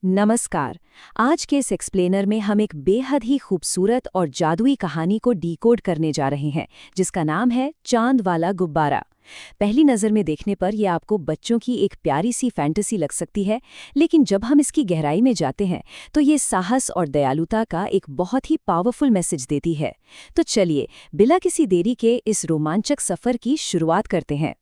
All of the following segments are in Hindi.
नमस्कार। आज के इस एक्सप्लेनर में हम एक बेहद ही खूबसूरत और जादुई कहानी को डिकोड करने जा रहे हैं, जिसका नाम है चांद वाला गुब्बारा। पहली नज़र में देखने पर यह आपको बच्चों की एक प्यारी सी फैंटेसी लग सकती है, लेकिन जब हम इसकी गहराई में जाते हैं तो ये साहस और दयालुता का एक बहुत ही पावरफुल मैसेज देती है। तो चलिए, बिना किसी देरी के इस रोमांचक सफ़र की शुरुआत करते हैं।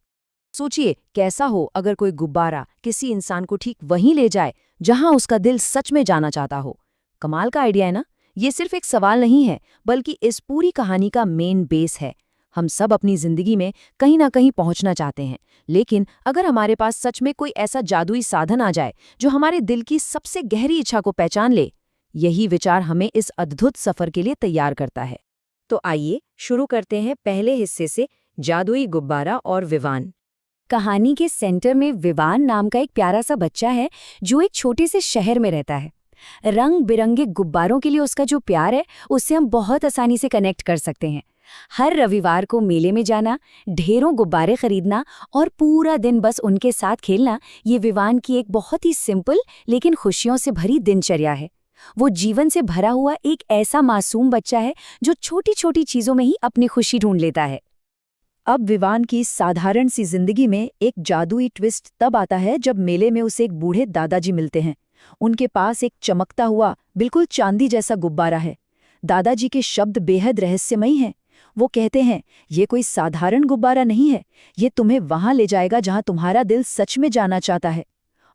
सोचिए कैसा हो अगर कोई गुब्बारा किसी इंसान को ठीक वहीं ले जाए जहां उसका दिल सच में जाना चाहता हो। कमाल का आइडिया है ना। ये सिर्फ एक सवाल नहीं है, बल्कि इस पूरी कहानी का मेन बेस है। हम सब अपनी जिंदगी में कहीं ना कहीं पहुंचना चाहते हैं, लेकिन अगर हमारे पास सच में कोई ऐसा जादुई साधन आ जाए जो हमारे दिल की सबसे गहरी इच्छा को पहचान ले, यही विचार हमें इस अद्भुत सफर के लिए तैयार करता है। तो आइए शुरू करते हैं पहले हिस्से से, जादुई गुब्बारा और विवान। कहानी के सेंटर में विवान नाम का एक प्यारा सा बच्चा है जो एक छोटे से शहर में रहता है। रंग बिरंगे गुब्बारों के लिए उसका जो प्यार है, उससे हम बहुत आसानी से कनेक्ट कर सकते हैं। हर रविवार को मेले में जाना, ढेरों गुब्बारे खरीदना और पूरा दिन बस उनके साथ खेलना, ये विवान की एक बहुत ही सिंपल लेकिन खुशियों से भरी दिनचर्या है। वो जीवन से भरा हुआ एक ऐसा मासूम बच्चा है जो छोटी छोटी चीज़ों में ही अपनी खुशी ढूंढ लेता है। अब विवान की साधारण सी जिंदगी में एक जादुई ट्विस्ट तब आता है जब मेले में उसे एक बूढ़े दादाजी मिलते हैं। उनके पास एक चमकता हुआ बिल्कुल चांदी जैसा गुब्बारा है। दादाजी के शब्द बेहद रहस्यमयी हैं। वो कहते हैं, ये कोई साधारण गुब्बारा नहीं है, ये तुम्हें वहां ले जाएगा जहां तुम्हारा दिल सच में जाना चाहता है।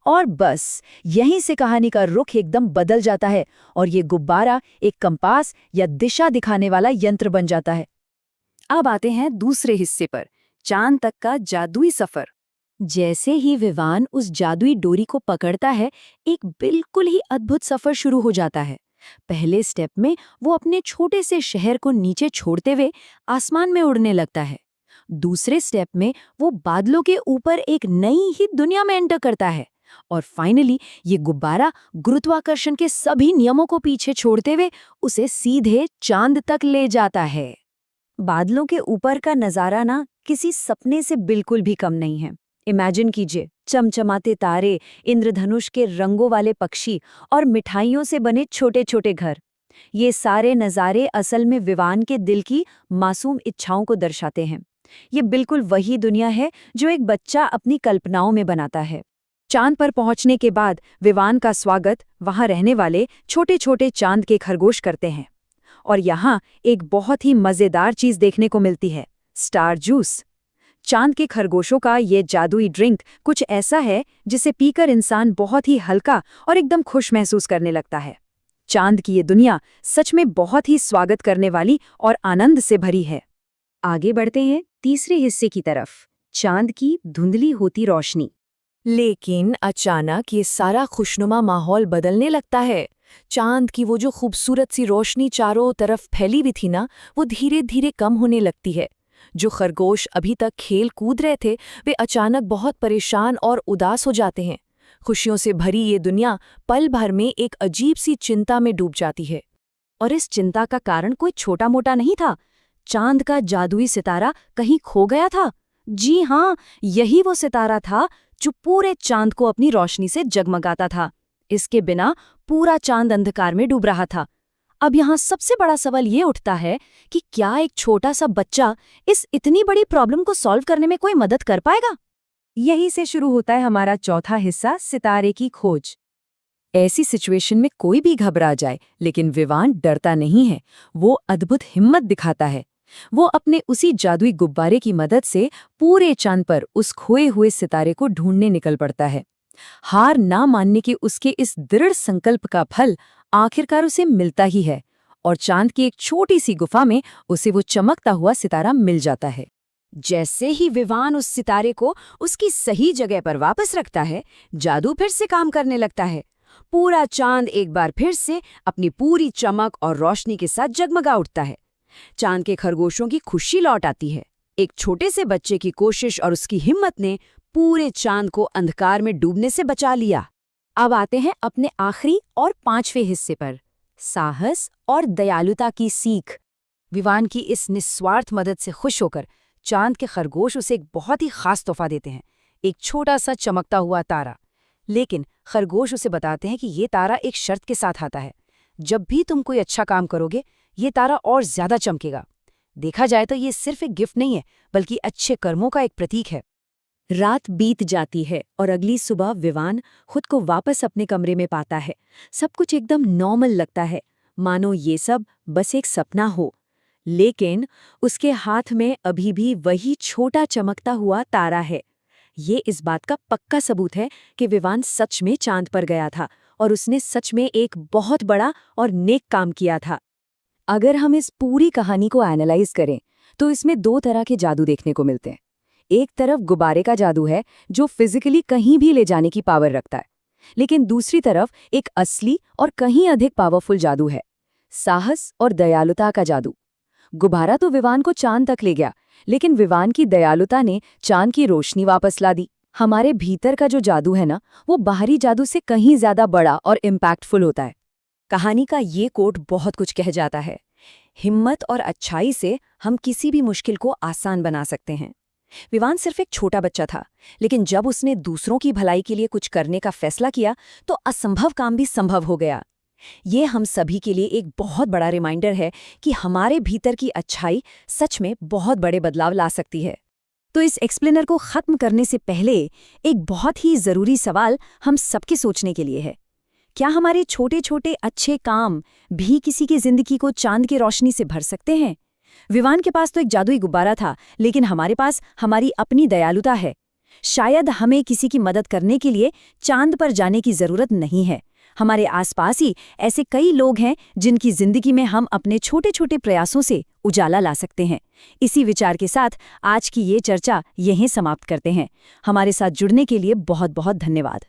और बस यहीं से कहानी का रुख एकदम बदल जाता है और ये गुब्बारा एक कंपास या दिशा दिखाने वाला यंत्र बन जाता है। अब आते हैं दूसरे हिस्से पर, चांद तक का जादुई सफर। जैसे ही विवान उस जादुई डोरी को पकड़ता है, एक बिल्कुल ही अद्भुत सफर शुरू हो जाता है। पहले स्टेप में वो अपने छोटे से शहर को नीचे छोड़ते हुए आसमान में उड़ने लगता है। दूसरे स्टेप में वो बादलों के ऊपर एक नई ही दुनिया में एंटर करता है। और फाइनली ये गुब्बारा गुरुत्वाकर्षण के सभी नियमों को पीछे छोड़ते हुए उसे सीधे चांद तक ले जाता है। बादलों के ऊपर का नज़ारा ना किसी सपने से बिल्कुल भी कम नहीं है। इमेजिन कीजिए, चमचमाते तारे, इंद्रधनुष के रंगों वाले पक्षी और मिठाइयों से बने छोटे छोटे घर। ये सारे नज़ारे असल में विवान के दिल की मासूम इच्छाओं को दर्शाते हैं। ये बिल्कुल वही दुनिया है जो एक बच्चा अपनी कल्पनाओं में बनाता है। चांद पर पहुंचने के बाद विवान का स्वागत वहां रहने वाले छोटे छोटे चांद के खरगोश करते हैं। और यहाँ एक बहुत ही मज़ेदार चीज़ देखने को मिलती है, स्टार जूस। चांद के खरगोशों का ये जादुई ड्रिंक कुछ ऐसा है जिसे पीकर इंसान बहुत ही हल्का और एकदम खुश महसूस करने लगता है। चांद की ये दुनिया सच में बहुत ही स्वागत करने वाली और आनंद से भरी है। आगे बढ़ते हैं तीसरे हिस्से की तरफ, चांद की धुंधली होती रोशनी। लेकिन अचानक ये सारा खुशनुमा माहौल बदलने लगता है। चांद की वो जो खूबसूरत सी रोशनी चारों तरफ फैली भी थी ना, वो धीरे धीरे कम होने लगती है। जो खरगोश अभी तक खेल कूद रहे थे, वे अचानक बहुत परेशान और उदास हो जाते हैं। खुशियों से भरी ये दुनिया पल भर में एक अजीब सी चिंता में डूब जाती है। और इस चिंता का कारण कोई छोटा मोटा नहीं था। चांद का जादुई सितारा कहीं खो गया था। जी हाँ, यही वो सितारा था जो पूरे चांद को अपनी रोशनी से जगमगाता था। इसके बिना पूरा चांद अंधकार में डूब रहा था। अब यहाँ सबसे बड़ा सवाल ये उठता है कि क्या एक छोटा सा बच्चा इस इतनी बड़ी प्रॉब्लम को सॉल्व करने में कोई मदद कर पाएगा? यहीं से शुरू होता है हमारा चौथा हिस्सा, सितारे की खोज। ऐसी सिचुएशन में कोई भी घबरा जाए, लेकिन विवान डरता नहीं है। वो अद्भुत हिम्मत दिखाता है। वो अपने उसी जादुई गुब्बारे की मदद से पूरे चांद पर उस खोए हुए सितारे को ढूंढने निकल पड़ता है। हार ना मानने के उसके इस दृढ़ संकल्प का फल आखिरकार उसे मिलता ही है और चांद की एक छोटी सी गुफा में उसे वो चमकता हुआ सितारा मिल जाता है। जैसे ही विवान उस सितारे को उसकी सही जगह पर वापस रखता है, जादू फिर से काम करने लगता है। पूरा चांद एक बार फिर से अपनी पूरी चमक और रोशनी के साथ जगमगा उठता है। चांद के खरगोशों की खुशी लौट आती है। एक छोटे से बच्चे की कोशिश और उसकी हिम्मत ने पूरे चांद को अंधकार में डूबने से बचा लिया। अब आते हैं अपने आखिरी और पांचवें हिस्से पर, साहस और दयालुता की सीख। विवान की इस निस्वार्थ मदद से खुश होकर चांद के खरगोश उसे एक बहुत ही खास तोहफा देते हैं, एक छोटा सा चमकता हुआ तारा। लेकिन खरगोश उसे बताते हैं कि ये तारा एक शर्त के साथ आता है। जब भी तुम कोई अच्छा काम करोगे, ये तारा और ज्यादा चमकेगा। देखा जाए तो ये सिर्फ एक गिफ्ट नहीं है, बल्कि अच्छे कर्मों का एक प्रतीक है। रात बीत जाती है और अगली सुबह विवान खुद को वापस अपने कमरे में पाता है। सब कुछ एकदम नॉर्मल लगता है, मानो ये सब बस एक सपना हो। लेकिन उसके हाथ में अभी भी वही छोटा चमकता हुआ तारा है। ये इस बात का पक्का सबूत है कि विवान सच में चांद पर गया था और उसने सच में एक बहुत बड़ा और नेक काम किया था। अगर हम इस पूरी कहानी को एनालाइज करें तो इसमें दो तरह के जादू देखने को मिलते हैं। एक तरफ गुब्बारे का जादू है जो फिजिकली कहीं भी ले जाने की पावर रखता है, लेकिन दूसरी तरफ एक असली और कहीं अधिक पावरफुल जादू है, साहस और दयालुता का जादू। गुब्बारा तो विवान को चांद तक ले गया, लेकिन विवान की दयालुता ने चांद की रोशनी वापस ला दी। हमारे भीतर का जो जादू है ना, वो बाहरी जादू से कहीं ज्यादा बड़ा और इम्पैक्टफुल होता है। कहानी का ये कोट बहुत कुछ कह जाता है। हिम्मत और अच्छाई से हम किसी भी मुश्किल को आसान बना सकते हैं। विवान सिर्फ एक छोटा बच्चा था, लेकिन जब उसने दूसरों की भलाई के लिए कुछ करने का फैसला किया तो असंभव काम भी संभव हो गया। ये हम सभी के लिए एक बहुत बड़ा रिमाइंडर है कि हमारे भीतर की अच्छाई सच में बहुत बड़े बदलाव ला सकती है। तो इस एक्सप्लेनर को खत्म करने से पहले एक बहुत ही जरूरी सवाल हम सबके सोचने के लिए है। क्या हमारे छोटे छोटे अच्छे काम भी किसी की जिंदगी को चांद की रोशनी से भर सकते हैं? विवान के पास तो एक जादुई गुब्बारा था, लेकिन हमारे पास हमारी अपनी दयालुता है। शायद हमें किसी की मदद करने के लिए चांद पर जाने की जरूरत नहीं है। हमारे आसपास ही ऐसे कई लोग हैं जिनकी जिंदगी में हम अपने छोटे छोटे प्रयासों से उजाला ला सकते हैं। इसी विचार के साथ आज की ये चर्चा यहीं समाप्त करते हैं। हमारे साथ जुड़ने के लिए बहुत बहुत धन्यवाद।